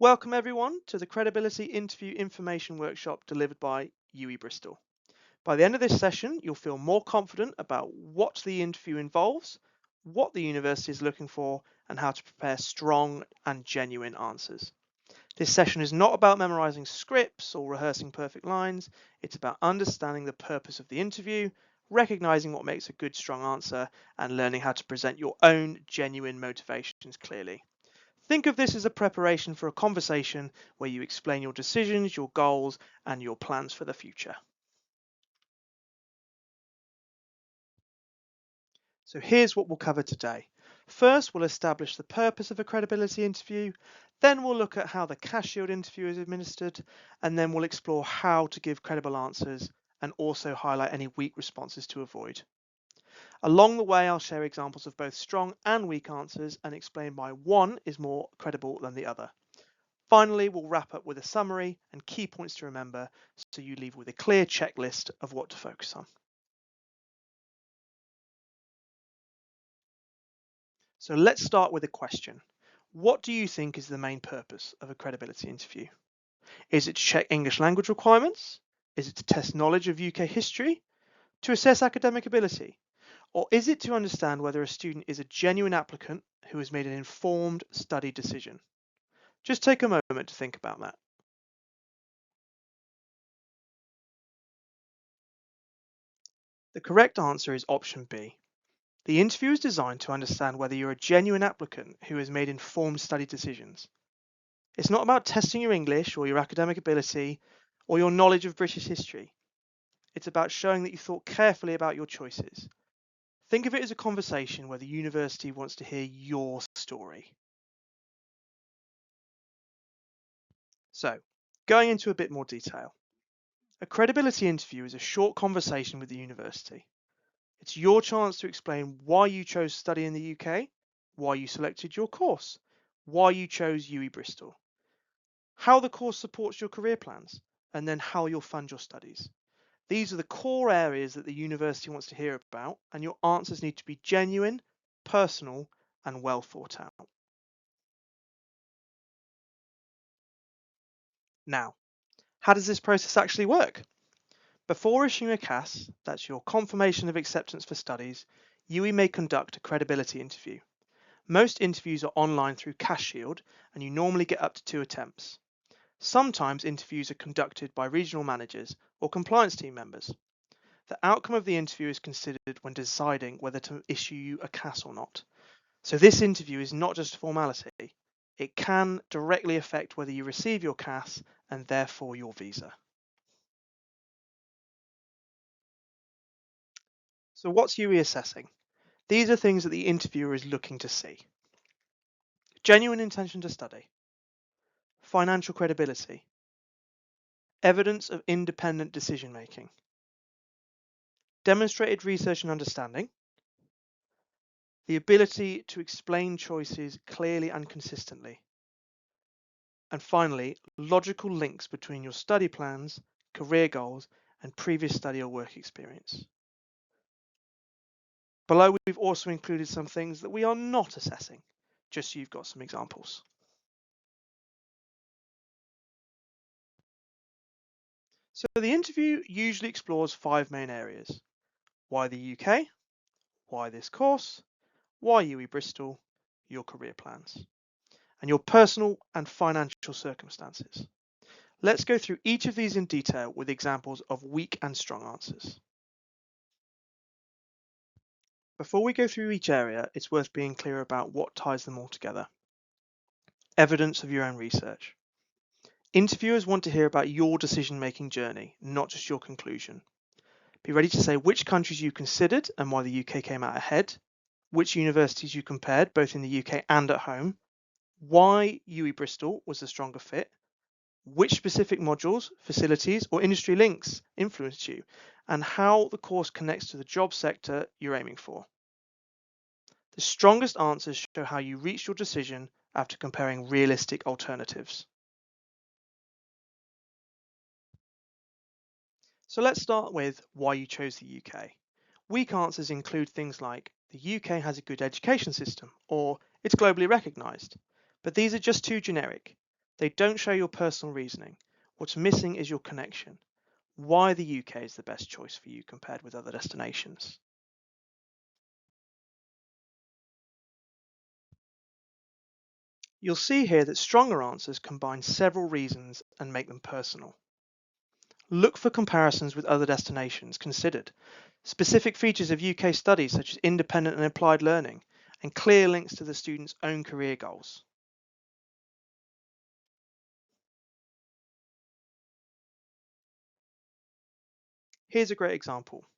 Welcome everyone to the Credibility Interview Information Workshop delivered by UWE Bristol. By the end of this session, you'll feel more confident about what the interview involves, what the university is looking for, and how to prepare strong and genuine answers. This session is not about memorizing scripts or rehearsing perfect lines. It's about understanding the purpose of the interview, recognizing what makes a good, strong answer, and learning how to present your own genuine motivations clearly. Think of this as a preparation for a conversation where you explain your decisions, your goals, and your plans for the future. So here's what we'll cover today. First, we'll establish the purpose of a credibility interview. Then we'll look at how the cash shield interview is administered, and then we'll explore how to give credible answers and also highlight any weak responses to avoid. Along the way, I'll share examples of both strong and weak answers and explain why one is more credible than the other. Finally, we'll wrap up with a summary and key points to remember so you leave with a clear checklist of what to focus on. So let's start with a question. What do you think is the main purpose of a credibility interview? Is it to check English language requirements? Is it to test knowledge of UK history? To assess academic ability? Or is it to understand whether a student is a genuine applicant who has made an informed study decision? Just take a moment to think about that. The correct answer is option B. The interview is designed to understand whether you're a genuine applicant who has made informed study decisions. It's not about testing your English or your academic ability or your knowledge of British history. It's about showing that you thought carefully about your choices. Think of it as a conversation where the university wants to hear your story. So, going into a bit more detail. A credibility interview is a short conversation with the university. It's your chance to explain why you chose to study in the UK, why you selected your course, why you chose UWE Bristol, how the course supports your career plans, and then how you'll fund your studies. These are the core areas that the university wants to hear about, and your answers need to be genuine, personal, and well thought out. Now, how does this process actually work? Before issuing a CAS, that's your confirmation of acceptance for studies, UWE may conduct a credibility interview. Most interviews are online through Cash Shield, and you normally get up to 2 attempts. Sometimes interviews are conducted by regional managers or compliance team members. The outcome of the interview is considered when deciding whether to issue you a CAS or not. So this interview is not just a formality. It can directly affect whether you receive your CAS and therefore your visa. So what's UWE assessing? These are things that the interviewer is looking to see. Genuine intention to study, financial credibility, evidence of independent decision making, demonstrated research and understanding, the ability to explain choices clearly and consistently, and finally, logical links between your study plans, career goals, and previous study or work experience. Below, we've also included some things that we are not assessing, just so you've got some examples. So the interview usually explores 5 main areas: why the UK, why this course, why UWE Bristol, your career plans, and your personal and financial circumstances. Let's go through each of these in detail with examples of weak and strong answers. Before we go through each area, it's worth being clear about what ties them all together. Evidence of your own research. Interviewers want to hear about your decision-making journey, not just your conclusion. Be ready to say which countries you considered and why the UK came out ahead, which universities you compared both in the UK and at home, why UWE Bristol was the stronger fit, which specific modules, facilities, or industry links influenced you, and how the course connects to the job sector you're aiming for. The strongest answers show how you reached your decision after comparing realistic alternatives. So let's start with why you chose the UK. Weak answers include things like the UK has a good education system or it's globally recognised, but these are just too generic. They don't show your personal reasoning. What's missing is your connection. Why the UK is the best choice for you compared with other destinations. You'll see here that stronger answers combine several reasons and make them personal. Look for comparisons with other destinations considered, specific features of UK studies such as independent and applied learning, and clear links to the student's own career goals. Here's a great example.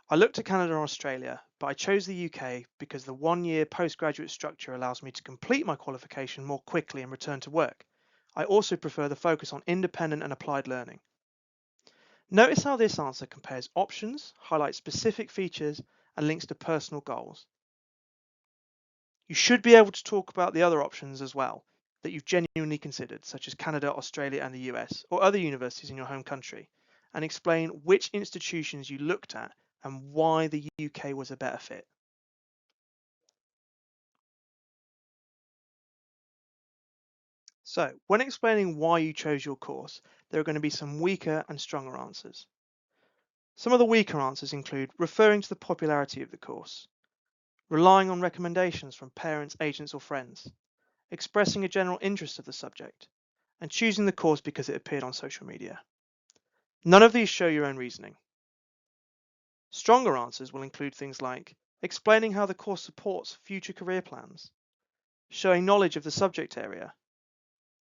I looked at Canada and Australia, but I chose the UK because the 1-year postgraduate structure allows me to complete my qualification more quickly and return to work. I also prefer the focus on independent and applied learning. Notice how this answer compares options, highlights specific features, and links to personal goals. You should be able to talk about the other options as well that you've genuinely considered, such as Canada, Australia, and the US, or other universities in your home country, and explain which institutions you looked at and why the UK was a better fit. So, when explaining why you chose your course, there are going to be some weaker and stronger answers. Some of the weaker answers include referring to the popularity of the course, relying on recommendations from parents, agents, or friends, expressing a general interest of the subject, and choosing the course because it appeared on social media. None of these show your own reasoning. Stronger answers will include things like explaining how the course supports future career plans, showing knowledge of the subject area,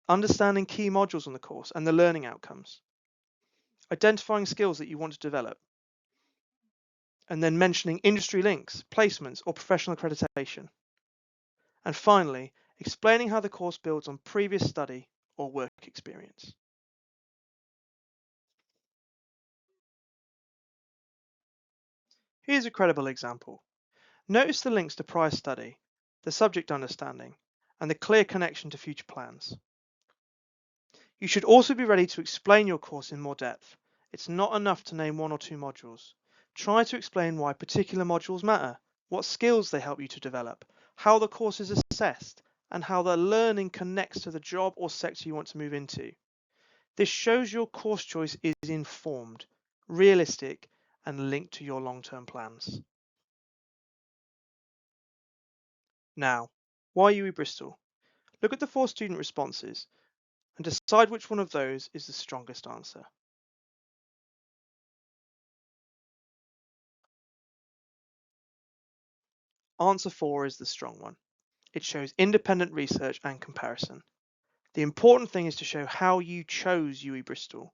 understanding key modules on the course and the learning outcomes, identifying skills that you want to develop, and then mentioning industry links, placements, or professional accreditation. And finally, explaining how the course builds on previous study or work experience. Here's a credible example. Notice the links to prior study, the subject understanding, and the clear connection to future plans. You should also be ready to explain your course in more depth. It's not enough to name 1 or 2 modules. Try to explain why particular modules matter, what skills they help you to develop, how the course is assessed, and how the learning connects to the job or sector you want to move into. This shows your course choice is informed, realistic, and linked to your long-term plans. Now, why UWE Bristol? Look at the 4 student responses and decide which one of those is the strongest answer. Answer 4 is the strong one. It shows independent research and comparison. The important thing is to show how you chose UWE Bristol,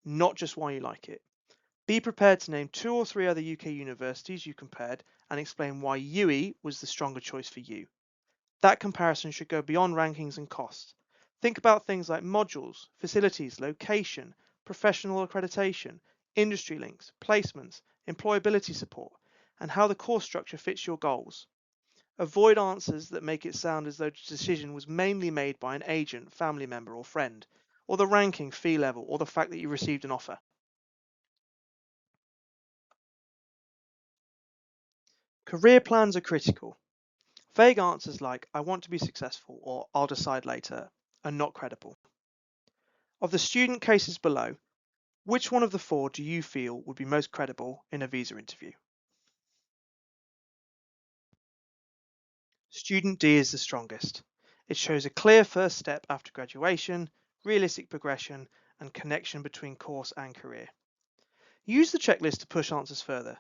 not just why you like it. Be prepared to name 2 or 3 other UK universities you compared and explain why UWE was the stronger choice for you. That comparison should go beyond rankings and costs. Think about things like modules, facilities, location, professional accreditation, industry links, placements, employability support, and how the course structure fits your goals. Avoid answers that make it sound as though the decision was mainly made by an agent, family member, or friend, or the ranking, fee level, or the fact that you received an offer. Career plans are critical. Vague answers like, I want to be successful, or I'll decide later, are not credible. Of the student cases below, which one of the 4 do you feel would be most credible in a visa interview? Student D is the strongest. It shows a clear first step after graduation, realistic progression, and connection between course and career. Use the checklist to push answers further.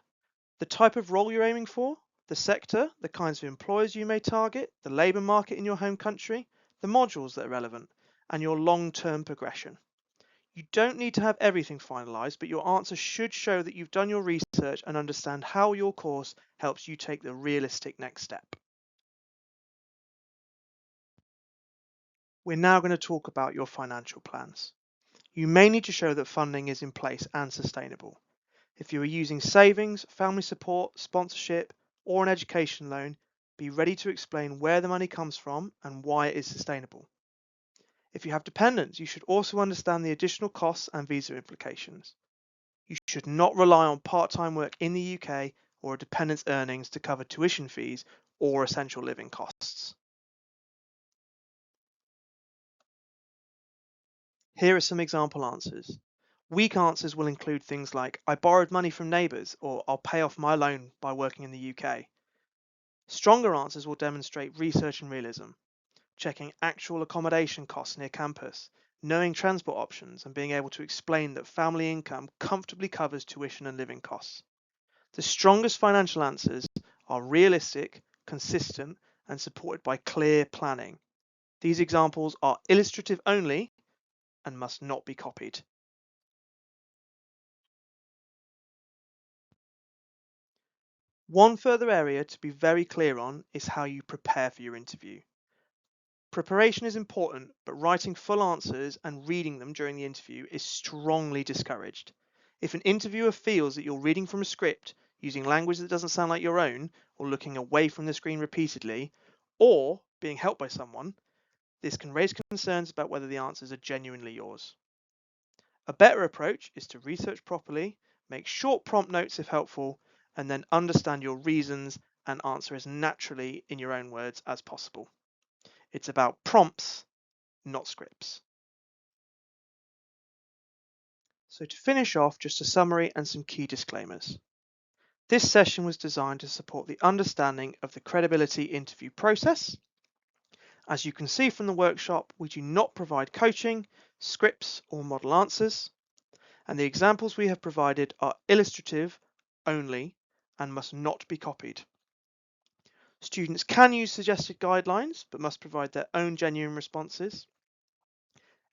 The type of role you're aiming for, the sector, the kinds of employers you may target, the labour market in your home country, the modules that are relevant, and your long-term progression. You don't need to have everything finalised, but your answer should show that you've done your research and understand how your course helps you take the realistic next step. We're now going to talk about your financial plans. You may need to show that funding is in place and sustainable. If you are using savings, family support, sponsorship, or an education loan, be ready to explain where the money comes from and why it is sustainable. If you have dependents, you should also understand the additional costs and visa implications. You should not rely on part-time work in the UK or a dependent's earnings to cover tuition fees or essential living costs. Here are some example answers. Weak answers will include things like, I borrowed money from neighbours, or I'll pay off my loan by working in the UK. Stronger answers will demonstrate research and realism, checking actual accommodation costs near campus, knowing transport options, and being able to explain that family income comfortably covers tuition and living costs. The strongest financial answers are realistic, consistent, and supported by clear planning. These examples are illustrative only and must not be copied. One further area to be very clear on is how you prepare for your interview. Preparation is important, but writing full answers and reading them during the interview is strongly discouraged. If an interviewer feels that you're reading from a script, using language that doesn't sound like your own, or looking away from the screen repeatedly, or being helped by someone, this can raise concerns about whether the answers are genuinely yours. A better approach is to research properly, make short prompt notes if helpful, and then understand your reasons and answer as naturally in your own words as possible. It's about prompts, not scripts. So to finish off, just a summary and some key disclaimers. This session was designed to support the understanding of the credibility interview process. As you can see from the workshop, we do not provide coaching, scripts, or model answers, and the examples we have provided are illustrative only and must not be copied. Students can use suggested guidelines, but must provide their own genuine responses.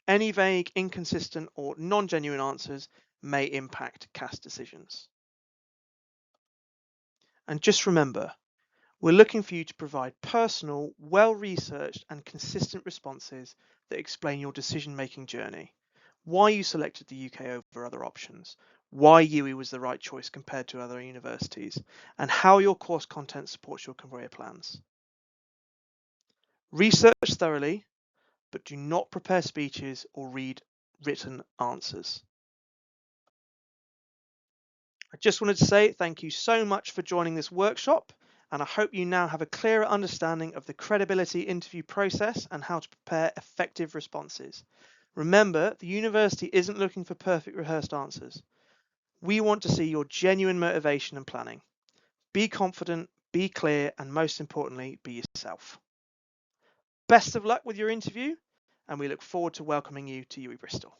Any vague, inconsistent, or non-genuine answers may impact CAS decisions. And just remember, we're looking for you to provide personal, well-researched, and consistent responses that explain your decision-making journey, why you selected the UK over other options, why UWE was the right choice compared to other universities, and how your course content supports your career plans. Research thoroughly, but do not prepare speeches or read written answers. I just wanted to say thank you so much for joining this workshop, and I hope you now have a clearer understanding of the credibility interview process and how to prepare effective responses. Remember, the university isn't looking for perfect rehearsed answers. We want to see your genuine motivation and planning. Be confident, be clear, and most importantly, be yourself. Best of luck with your interview, and we look forward to welcoming you to UWE Bristol.